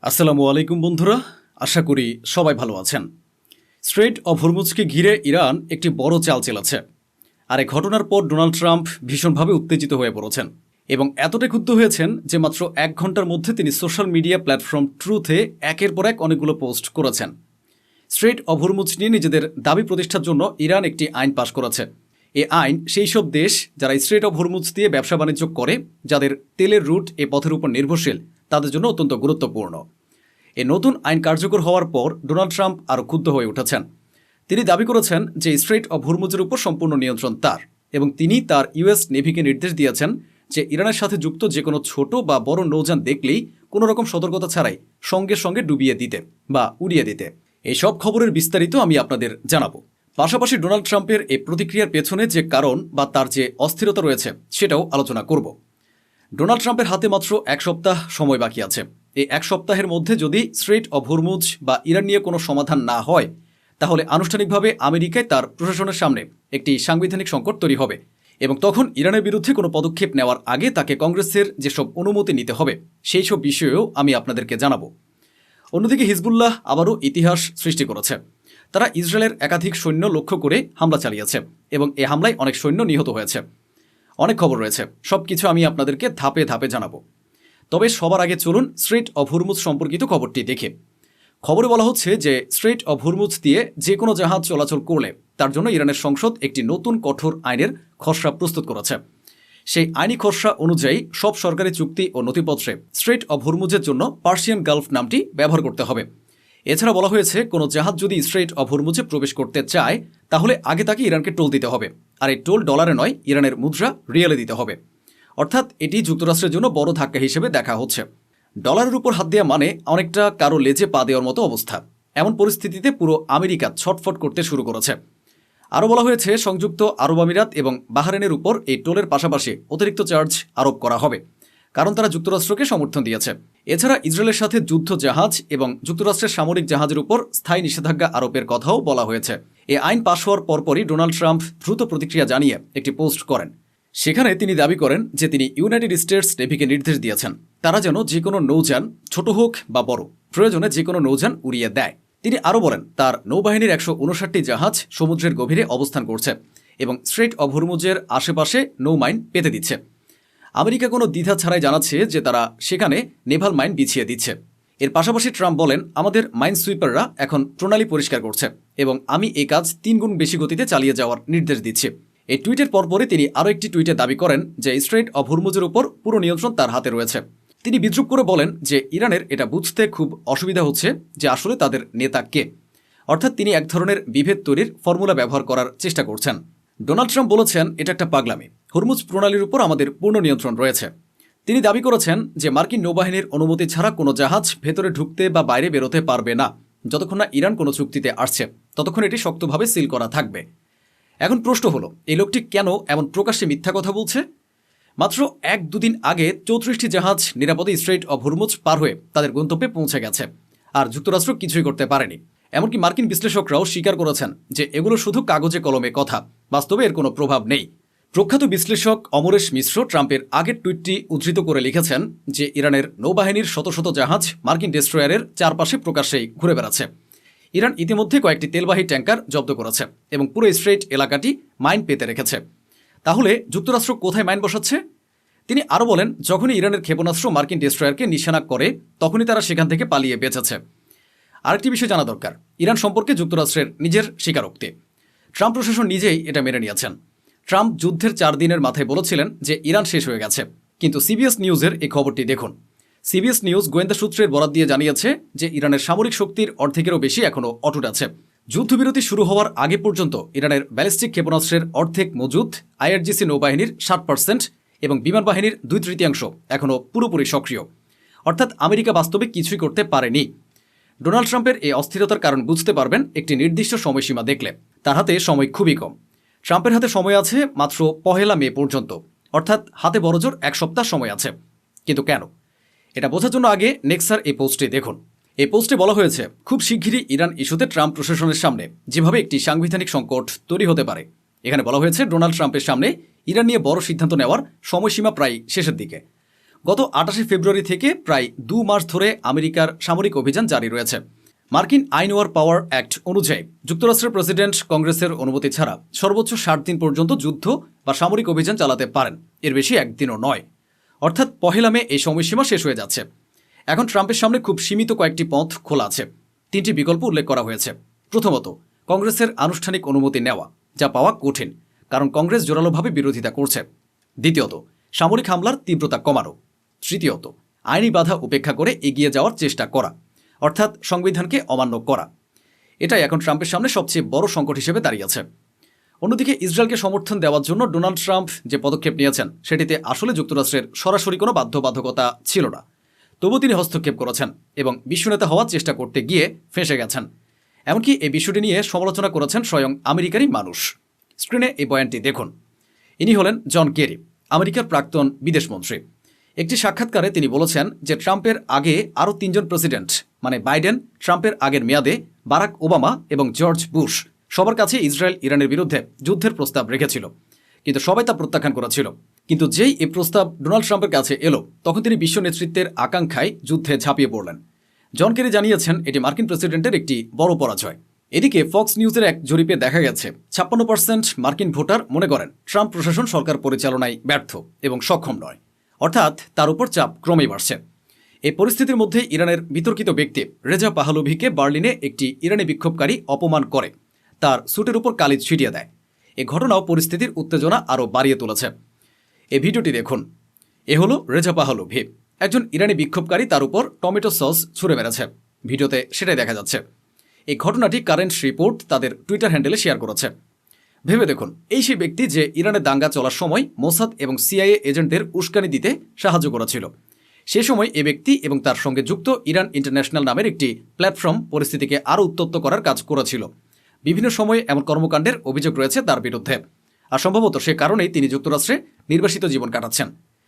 আসসালামু আলাইকুম বন্ধুরা, আশা করি সবাই ভালো আছেন। স্ট্রেইট অব হরমুজকে ঘিরে ইরান একটি বড় চাল চেলেছে। আর এই ঘটনার পর ডোনাল্ড ট্রাম্প ভীষণভাবে উত্তেজিত হয়ে পড়েছেন এবং এতটাই ক্ষুব্ধ হয়েছেন যে মাত্র 1 ঘন্টার মধ্যে তিনি সোশ্যাল মিডিয়া প্ল্যাটফর্ম ট্রুথে একের পর এক অনেকগুলো পোস্ট করেছেন। স্ট্রেইট অব হরমুজ নিয়ে নিজেদের দাবি প্রতিষ্ঠার জন্য ইরান একটি আইন পাশ করেছে। এই আইন সেই সব দেশ যারা স্ট্রেইট অব হরমুজ দিয়ে ব্যবসা বাণিজ্য করে, যাদের তেলের রুট এ পথের উপর নির্ভরশীল, তাদের জন্য অত্যন্ত গুরুত্বপূর্ণ। এই নতুন আইন কার্যকর হওয়ার পর ডোনাল্ড ট্রাম্প আরও ক্ষুব্ধ হয়ে উঠেছেন। তিনি দাবি করেছেন যে স্ট্রেইট অব হরমুজের উপর সম্পূর্ণ নিয়ন্ত্রণ তার, এবং তিনি তার ইউএস নেভিকে নির্দেশ দিয়েছেন যে ইরানের সাথে যুক্ত যে কোনো ছোট বা বড় নৌযান দেখলেই কোনো রকম সতর্কতা ছাড়াই সঙ্গে সঙ্গে ডুবিয়ে দিতে বা উড়িয়ে দিতে। এই সব খবরের বিস্তারিত আমি আপনাদের জানাবো। পাশাপাশি ডোনাল্ড ট্রাম্পের এই প্রতিক্রিয়ার পেছনে যে কারণ বা তার যে অস্থিরতা রয়েছে সেটাও আলোচনা করব। ডোনাল্ড ট্রাম্পের হাতে মাত্র 1 সপ্তাহ সময় বাকি আছে। এই 1 সপ্তাহের মধ্যে যদি স্ট্রেইট অব হরমুজ বা ইরান নিয়ে কোনো সমাধান না হয়, তাহলে আনুষ্ঠানিকভাবে আমেরিকায় তার প্রশাসনের সামনে একটি সাংবিধানিক সংকট তৈরি হবে, এবং তখন ইরানের বিরুদ্ধে কোনো পদক্ষেপ নেওয়ার আগে তাকে কংগ্রেসের যেসব অনুমতি নিতে হবে সেই সব বিষয়েও আমি আপনাদেরকে জানাবো। অন্যদিকে হিজবুল্লাহ আবারও ইতিহাস সৃষ্টি করেছে। তারা ইসরায়েলের একাধিক সৈন্য লক্ষ্য করে হামলা চালিয়েছে এবং এ হামলায় অনেক সৈন্য নিহত হয়েছে। অনেক খবর রয়েছে, সব কিছু আমি আপনাদেরকে ধাপে ধাপে জানাবো। তবে সবার আগে চলুন স্ট্রেইট অব হরমুজ সম্পর্কিত খবরটি দেখে। খবরে বলা হচ্ছে যে স্ট্রেইট অব হরমুজ দিয়ে যে কোনো জাহাজ চলাচল করলে তার জন্য ইরানের সংসদ একটি নতুন কঠোর আইনের খসড়া প্রস্তুত করেছে। সেই আইনি খসড়া অনুযায়ী সব সরকারি চুক্তি ও নথিপত্রে স্ট্রেইট অব হরমুজের জন্য পার্সিয়ান গালফ নামটি ব্যবহার করতে হবে। এছাড়া বলা হয়েছে কোনো জাহাজ যদি স্ট্রেইট অব হরমুজে প্রবেশ করতে চায়, তাহলে আগে তাকে ইরানকে টোল দিতে হবে, আর এই টোল ডলারে নয়, ইরানের মুদ্রা রিয়ালে দিতে হবে। অর্থাৎ এটি যুক্তরাষ্ট্রের জন্য বড় ধাক্কা হিসেবে দেখা হচ্ছে। ডলারের উপর হাত দেওয়া মানে অনেকটা কারো লেজে পা দেওয়ার মতো অবস্থা। এমন পরিস্থিতিতে পুরো আমেরিকা ছটফট করতে শুরু করেছে। আরও বলা হয়েছে সংযুক্ত আরব আমিরাত এবং বাহরাইনের উপর এই টোলের পাশাপাশি অতিরিক্ত চার্জ আরোপ করা হবে, কারণ তারা যুক্তরাষ্ট্রকে সমর্থন দিয়েছে। এছাড়া ইসরায়েলের সাথে যুদ্ধ জাহাজ এবং যুক্তরাষ্ট্রের সামরিক জাহাজের উপর স্থায়ী নিষেধাজ্ঞা আরোপের কথাও বলা হয়েছে। এই আইন পাশ হওয়ার পরপরই ডোনাল্ড ট্রাম্প দ্রুত প্রতিক্রিয়া জানিয়ে একটি পোস্ট করেন। সেখানে তিনি দাবি করেন যে তিনি ইউনাইটেড স্টেটস নেভিকে নির্দেশ দিয়েছেন তারা যেন যে কোনো নৌযান, ছোট হোক বা বড়, প্রয়োজনে যে কোনো নৌযান উড়িয়ে দেয়। তিনি আরও বলেন তার নৌবাহিনীর 159টি জাহাজ সমুদ্রের গভীরে অবস্থান করছে এবং স্ট্রেইট অব হরমুজের আশেপাশে নৌ মাইন পেতে দিচ্ছে। আমেরিকা কোনো দ্বিধা ছাড়াই জানাচ্ছে যে তারা সেখানে নেভাল মাইন বিছিয়ে দিচ্ছে। এর পাশাপাশি ট্রাম্প বলেন, আমাদের মাইন সুইপাররা এখন প্রণালী পরিষ্কার করছে এবং আমি এই কাজ 3 গুণ বেশি গতিতে চালিয়ে যাওয়ার নির্দেশ দিচ্ছি। এই টুইটের পরপরই তিনি আরও একটি টুইটে দাবি করেন যে স্ট্রেইট অব হরমুজের উপর পুরো নিয়ন্ত্রণ তার হাতে রয়েছে। তিনি বিদ্রূপ করে বলেন যে ইরানের এটা বুঝতে খুব অসুবিধা হচ্ছে যে আসলে তাদের নেতা কে। অর্থাৎ তিনি এক ধরনের বিভেদ তৈরির ফর্মুলা ব্যবহার করার চেষ্টা করছেন। ডোনাল্ড ট্রাম্প বলেছেন এটা একটা পাগলামি, হরমুজ প্রণালীর উপর আমাদের পূর্ণ নিয়ন্ত্রণ রয়েছে। তিনি দাবি করেছেন যে মার্কিন নৌবাহিনীর অনুমতি ছাড়া কোনো জাহাজ ভেতরে ঢুকতে বা বাইরে বেরোতে পারবে না। যতক্ষণ না ইরান কোনো চুক্তিতে আসছে ততক্ষণ এটি শক্তভাবে সিল করা থাকবে। এখন প্রশ্ন হলো, এই লোকটি কেন এমন প্রকাশ্যে মিথ্যা কথা বলছে? মাত্র 1-2 দিন আগে 34টি জাহাজ নিরাপদে স্ট্রেইট অব হরমুজ পার হয়ে তাদের গন্তব্যে পৌঁছে গেছে, আর যুক্তরাষ্ট্র কিছুই করতে পারেনি। এমনকি মার্কিন বিশ্লেষকরাও স্বীকার করেছেন যে এগুলো শুধু কাগজে কলমে কথা, বাস্তবে এর কোনো প্রভাব নেই। প্রখ্যাত বিশ্লেষক অমরেশ মিশ্র ট্রাম্পের আগের টুইটটি উদ্ধৃত করে লিখেছেন যে ইরানের নৌবাহিনীর শত শত জাহাজ মার্কিন ডেস্ট্রয়ারের চারপাশে প্রকাশ্যেই ঘুরে বেড়াচ্ছে। ইরান ইতিমধ্যে কয়েকটি তেলবাহী ট্যাঙ্কার জব্দ করেছে এবং পুরো স্ট্রেইট এলাকাটি মাইন পেতে রেখেছে। তাহলে যুক্তরাষ্ট্র কোথায় মাইন বসাচ্ছে? তিনি আরও বলেন, যখনই ইরানের ক্ষেপণাস্ত্র মার্কিন ডেস্ট্রয়ারকে নিশানা করে তখনই তারা সেখান থেকে পালিয়ে বেঁচেছে। আরেকটি বিষয় জানা দরকার, ইরান সম্পর্কে যুক্তরাষ্ট্রের নিজের স্বীকারোক্তি। ট্রাম্প প্রশাসন নিজেই এটা মেনে নিয়েছেন। ট্রাম্প যুদ্ধের 4 দিনের মাথায় বলেছিলেন যে ইরান শেষ হয়ে গেছে, কিন্তু সিবিএস নিউজের এই খবরটি দেখুন। সিবিএস নিউজ গোয়েন্দা সূত্রের বরাত দিয়ে জানিয়েছে যে ইরানের সামরিক শক্তির অর্ধেকেরও বেশি এখনও অটুট আছে। যুদ্ধবিরতি শুরু হওয়ার আগে পর্যন্ত ইরানের ব্যালিস্টিক ক্ষেপণাস্ত্রের অর্ধেক মজুত, আইআরজিসি নৌবাহিনীর 60% এবং বিমান বাহিনীর 2/3 এখনও পুরোপুরি সক্রিয়। অর্থাৎ আমেরিকা বাস্তবে কিছুই করতে পারেনি। ডোনাল্ড ট্রাম্পের এই অস্থিরতার কারণ বুঝতে পারবেন একটি নির্দিষ্ট সময়সীমা দেখলে। তার হাতে সময় খুবই কম। ট্রাম্পের হাতে সময় আছে মাত্র 1 মে পর্যন্ত, অর্থাৎ হাতে বড়জোর 1 সপ্তাহ সময় আছে। কিন্তু কেন? এটা বোঝার জন্য আগে নেক্সার এই পোস্টে দেখুন। এই পোস্টে বলা হয়েছে খুব শিগগিরই ইরান ইস্যুতে ট্রাম্প প্রশাসনের সামনে যেভাবে একটি সাংবিধানিক সংকট তৈরি হতে পারে। এখানে বলা হয়েছে ডোনাল্ড ট্রাম্পের সামনে ইরান নিয়ে বড় সিদ্ধান্ত নেওয়ার সময়সীমা প্রায় শেষের দিকে। গত 28 ফেব্রুয়ারি থেকে প্রায় 2 মাস ধরে আমেরিকার সামরিক অভিযান জারি রয়েছে। মার্কিন আইন ওয়ার পাওয়ার অ্যাক্ট অনুযায়ী যুক্তরাষ্ট্রের প্রেসিডেন্ট কংগ্রেসের অনুমতি ছাড়া সর্বোচ্চ 60 দিন পর্যন্ত যুদ্ধ বা সামরিক অভিযান চালাতে পারেন, এর বেশি একদিনও নয়। অর্থাৎ 1 মে এই সময়সীমা শেষ হয়ে যাচ্ছে। এখন ট্রাম্পের সামনে খুব সীমিত কয়েকটি পথ খোলা আছে। 3টি বিকল্প উল্লেখ করা হয়েছে। প্রথমত, কংগ্রেসের আনুষ্ঠানিক অনুমতি নেওয়া, যা পাওয়া কঠিন, কারণ কংগ্রেস জোরালোভাবে বিরোধিতা করছে। দ্বিতীয়ত, সামরিক হামলার তীব্রতা কমানো। তৃতীয়ত, আইনি বাধা উপেক্ষা করে এগিয়ে যাওয়ার চেষ্টা করা, অর্থাৎ সংবিধানকে অমান্য করা। এটাই এখন ট্রাম্পের সামনে সবচেয়ে বড় সংকট হিসেবে দাঁড়িয়ে আছে। অন্যদিকে ইসরায়েলকে সমর্থন দেওয়ার জন্য ডোনাল্ড ট্রাম্প যে পদক্ষেপ নিয়েছেন, সেটিতে আসলে যুক্তরাষ্ট্রের সরাসরি কোনো বাধ্যবাধকতা ছিল না। তবু তিনি হস্তক্ষেপ করেছেন এবং বিশ্বনেতা হওয়ার চেষ্টা করতে গিয়ে ফেঁসে গেছেন। এমনকি এই বিষয়টি নিয়ে সমালোচনা করেছেন স্বয়ং আমেরিকারই মানুষ। স্ক্রিনে এই বয়ানটি দেখুন। ইনি হলেন জন কেরি, আমেরিকার প্রাক্তন বিদেশমন্ত্রী। একটি সাক্ষাৎকারে তিনি বলেছেন যে ট্রাম্পের আগে আরও 3 জন প্রেসিডেন্ট, মানে বাইডেন, ট্রাম্পের আগের মেয়াদে বারাক ওবামা এবং জর্জ বুশ, সবার কাছে ইসরায়েল ইরানের বিরুদ্ধে যুদ্ধের প্রস্তাব রেখেছিল, কিন্তু সবাই তা প্রত্যাখ্যান করেছিল। কিন্তু যেই এই প্রস্তাব ডোনাল্ড ট্রাম্পের কাছে এলো, তখন তিনি বিশ্ব নেতৃত্বের আকাঙ্ক্ষায় যুদ্ধে ঝাঁপিয়ে পড়লেন। জন কেরি জানিয়েছেন এটি মার্কিন প্রেসিডেন্টের একটি বড় পরাজয়। এদিকে ফক্স নিউজের এক জরিপে দেখা গেছে 56% মার্কিন ভোটার মনে করেন ট্রাম্প প্রশাসন সরকার পরিচালনায় ব্যর্থ এবং সক্ষম নয়, অর্থাৎ তার উপর চাপ ক্রমেই বাড়ছে। এই পরিস্থিতির মধ্যে ইরানের বিতর্কিত ব্যক্তি রেজা পাহলভিকে বার্লিনে একটি ইরানি বিক্ষোভকারী অপমান করে তার স্যুটের উপর কালি ছিটিয়ে দেয়। এ ঘটনাও পরিস্থিতির উত্তেজনা আরও বাড়িয়ে তুলেছে। এই ভিডিওটি দেখুন। এ হলো রেজা পাহলভি, একজন ইরানি বিক্ষোভকারী তার উপর টমেটো সস ছুঁড়ে মেরেছে। ভিডিওতে সেটাই দেখা যাচ্ছে। এই ঘটনাটি কারেন্ট রিপোর্ট তাদের টুইটার হ্যান্ডেলে শেয়ার করেছে। ভেবে দেখুন, এই সেই ব্যক্তি যে ইরানে দাঙ্গা চলার সময় মোসাদ এবং সিআইএ এজেন্টদের উস্কানি দিতে সাহায্য করেছিল। সে সময় এ ব্যক্তি এবং তার সঙ্গে যুক্ত ইরান ইন্টারন্যাশনাল নামের একটি প্ল্যাটফর্ম পরিস্থিতিকে আরও উত্তপ্ত করার কাজ করেছিল। বিভিন্ন সময়ে এমন কর্মকাণ্ডের অভিযোগ রয়েছে তার বিরুদ্ধে, আর সম্ভবত সে কারণেই তিনি যুক্তরাষ্ট্রে নির্বাসিত জীবন কাটাচ্ছেন।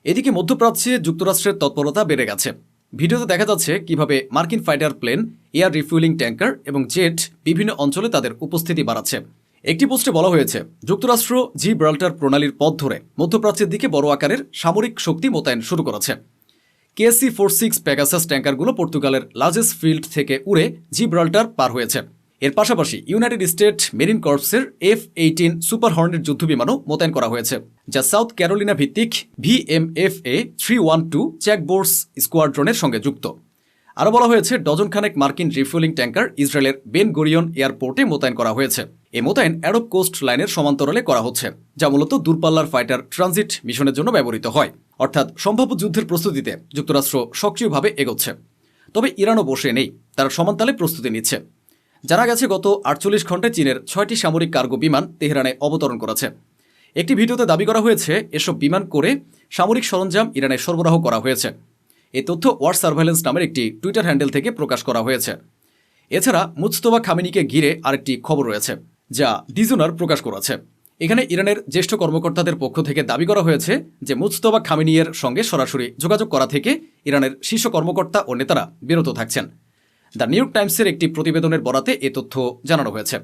এদিকে মধ্যপ্রাচ্যে যুক্তরাষ্ট্রের তৎপরতা বেড়ে গেছে। ভিডিওতে দেখা যাচ্ছে কিভাবে মার্কিন fighter plane, air refueling tanker এবং জেট বিভিন্ন অঞ্চলে তাদের উপস্থিতি বাড়াচ্ছে। একটি পোস্টে বলা হয়েছে, যুক্তরাষ্ট্র জিব্রাল্টার প্রণালীর পথ ধরে মধ্যপ্রাচ্যের দিকে বড় আকারের সামরিক শক্তি মোতায়েন শুরু করেছে। KC-46 প্যাগাসাস ট্যাঙ্কারগুলো পর্তুগালের লার্জেস্ট ফিল্ড থেকে উড়ে জিব্রাল্টার পার হয়েছে। এর পাশাপাশি ইউনাইটেড স্টেট মেরিন কর্পসের F-18 সুপার হর্নেট যুদ্ধবিমানও মোতায়েন করা হয়েছে, যা সাউথ ক্যারোলিনা ভিত্তিক VMFA 312 চেকবোর্ডস স্কোয়াড্রনের সঙ্গে যুক্ত। আরও বলা হয়েছে, ডজনখানেক মার্কিন রিফুয়েলিং ট্যাঙ্কার ইসরায়েলের বেন গরিয়ন এয়ারপোর্টে মোতায়েন করা হয়েছে। এই মোতায়েন অ্যারব কোস্ট লাইনের সমান্তরালে করা হচ্ছে, যা মূলত দূরপাল্লার ফাইটার ট্রানজিট মিশনের জন্য ব্যবহৃত হয়। অর্থাৎ সম্ভাব্য যুদ্ধের প্রস্তুতিতে যুক্তরাষ্ট্র সক্রিয়ভাবে এগোচ্ছে। তবে ইরানও বসে নেই, তারা সমানতালে প্রস্তুতি নিচ্ছে। জানা গেছে গত 48 ঘন্টায় চীনের 6টি সামরিক কার্গো বিমান তেহরানে অবতরণ করেছে। একটি ভিডিওতে দাবি করা হয়েছে এসব বিমান করে সামরিক সরঞ্জাম ইরানে সরবরাহ করা হয়েছে। এই তথ্য ওয়ার সার্ভেলেন্স নামের একটি টুইটার হ্যান্ডেল থেকে প্রকাশ করা হয়েছে। এছাড়া মুজতবা খামেনিকে ঘিরে আরেকটি খবর রয়েছে, যা ডিজোনার প্রকাশ করেছে। এখানে ইরানের জ্যেষ্ঠ কর্মকর্তাদের পক্ষ থেকে দাবি করা হয়েছে যে মুজতবা খামেনিয়ের সঙ্গে সরাসরি যোগাযোগ করা থেকে ইরানের শীর্ষ কর্মকর্তা ও নেতারা বিরত থাকছেন। দ্য নিউ ইয়র্ক টাইমসের একটি প্রতিবেদনের বরাতে এ তথ্য জানানো হয়েছে।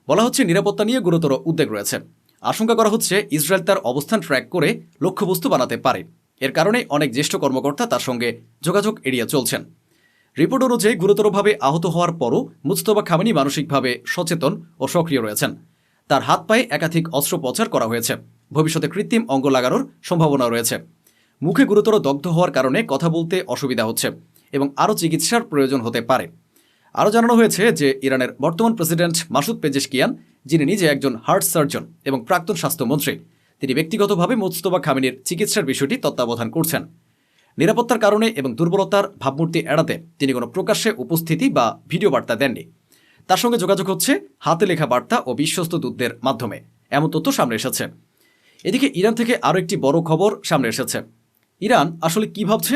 বলা হচ্ছে, নিরাপত্তা নিয়ে গুরুতর উদ্বেগ রয়েছে। আশঙ্কা করা হচ্ছে ইসরায়েল তার অবস্থান ট্র্যাক করে লক্ষ্যবস্তু বানাতে পারে। এর কারণে অনেক জ্যেষ্ঠ কর্মকর্তা তার সঙ্গে যোগাযোগ এড়িয়ে চলছেন। রিপোর্ট অনুযায়ী গুরুতরভাবে আহত হওয়ার পরও মুজতবা খামেনি মানসিকভাবে সচেতন ও সক্রিয় রয়েছেন। তার হাত পায়ে একাধিক অস্ত্রোপচার করা হয়েছে। ভবিষ্যতে কৃত্রিম অঙ্গ লাগানোর সম্ভাবনা রয়েছে। মুখে গুরুতর দগ্ধ হওয়ার কারণে কথা বলতে অসুবিধা হচ্ছে এবং আরও চিকিৎসার প্রয়োজন হতে পারে। আরও জানানো হয়েছে যে ইরানের বর্তমান প্রেসিডেন্ট মাসুদ পেজেশকিয়ান, যিনি নিজে একজন হার্ট সার্জন এবং প্রাক্তন স্বাস্থ্যমন্ত্রী, তিনি ব্যক্তিগতভাবে মুজতবা খামেনির চিকিৎসার বিষয়টি তত্ত্বাবধান করছেন। নিরাপত্তার কারণে এবং দুর্বলতার ভাবমূর্তি এড়াতে তিনি কোনো প্রকাশ্যে উপস্থিতি বা ভিডিও বার্তা দেননি। তার সঙ্গে যোগাযোগ হচ্ছে হাতে লেখা বার্তা ও বিশ্বস্ত দূতদের মাধ্যমে, এমন তথ্য সামনে এসেছে। এদিকে ইরান থেকে আরও একটি বড় খবর সামনে এসেছে। ইরান আসলে কি ভাবছে?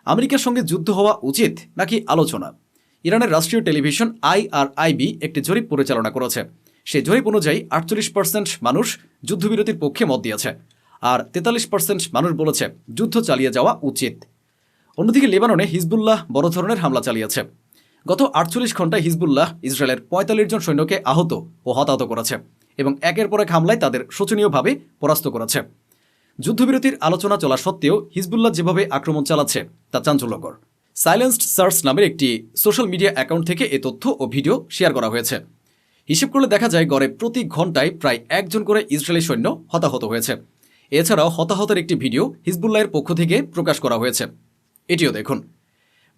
আমেরিকার সঙ্গে যুদ্ধ হওয়া উচিত নাকি আলোচনা? ইরানের রাষ্ট্রীয় টেলিভিশন IRIB একটি জরিপ পরিচালনা করেছে। সেই জরিপ অনুযায়ী 48% মানুষ যুদ্ধবিরতির পক্ষে মত দিয়েছে, আর 43% মানুষ বলেছে যুদ্ধ চালিয়ে যাওয়া উচিত। অন্যদিকে লেবাননে হিজবুল্লাহ বড় ধরনের হামলা চালিয়েছে। গত 48 ঘন্টায় হিজবুল্লাহ ইসরায়েলের 45 জন সৈন্যকে আহত ও হতাহত করেছে এবং একের পর এক হামলায় তাদের শোচনীয়ভাবে পরাস্ত করেছে। যুদ্ধবিরতির আলোচনা চলা সত্ত্বেও হিজবুল্লাহ যেভাবে আক্রমণ চালাচ্ছে তা চাঞ্চল্যকর। সাইলেন্সড সার্চ নামের একটি সোশ্যাল মিডিয়া অ্যাকাউন্ট থেকে এ তথ্য ও ভিডিও শেয়ার করা হয়েছে। হিসেব করলে দেখা যায় গড়ে প্রতি ঘন্টায় প্রায় একজন করে ইসরায়েলি সৈন্য হতাহত হয়েছে। এছাড়াও হতাহতের একটি ভিডিও হিজবুল্লাহের পক্ষ থেকে প্রকাশ করা হয়েছে। এটিও দেখুন।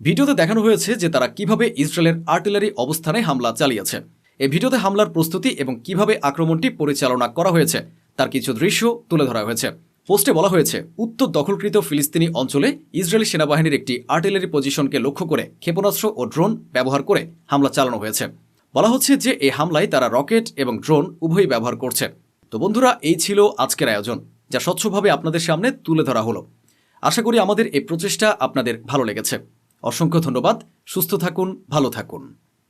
ভিডিওতে দেখানো হয়েছে যে তারা কিভাবে ইসরায়েলের আর্টিলারি অবস্থানে হামলা চালিয়েছে। এই ভিডিওতে হামলার প্রস্তুতি এবং কিভাবে আক্রমণটি পরিচালনা করা হয়েছে তার কিছু দৃশ্য তুলে ধরা হয়েছে। পোস্টে বলা হয়েছে, উত্তর দখলকৃত ফিলিস্তিনি অঞ্চলে ইসরায়েলি সেনাবাহিনীর একটি আর্টিলারি পজিশনকে লক্ষ্য করে ক্ষেপণাস্ত্র ও ড্রোন ব্যবহার করে হামলা চালানো হয়েছে। বলা হচ্ছে যে এই হামলায় তারা রকেট এবং ড্রোন উভয়ই ব্যবহার করছে। তো বন্ধুরা, এই ছিল আজকের আয়োজন, যা স্বচ্ছভাবে আপনাদের সামনে তুলে ধরা হলো। আশা করি আমাদের এই প্রচেষ্টা আপনাদের ভালো লেগেছে। অসংখ্য ধন্যবাদ। সুস্থ থাকুন, ভালো থাকুন।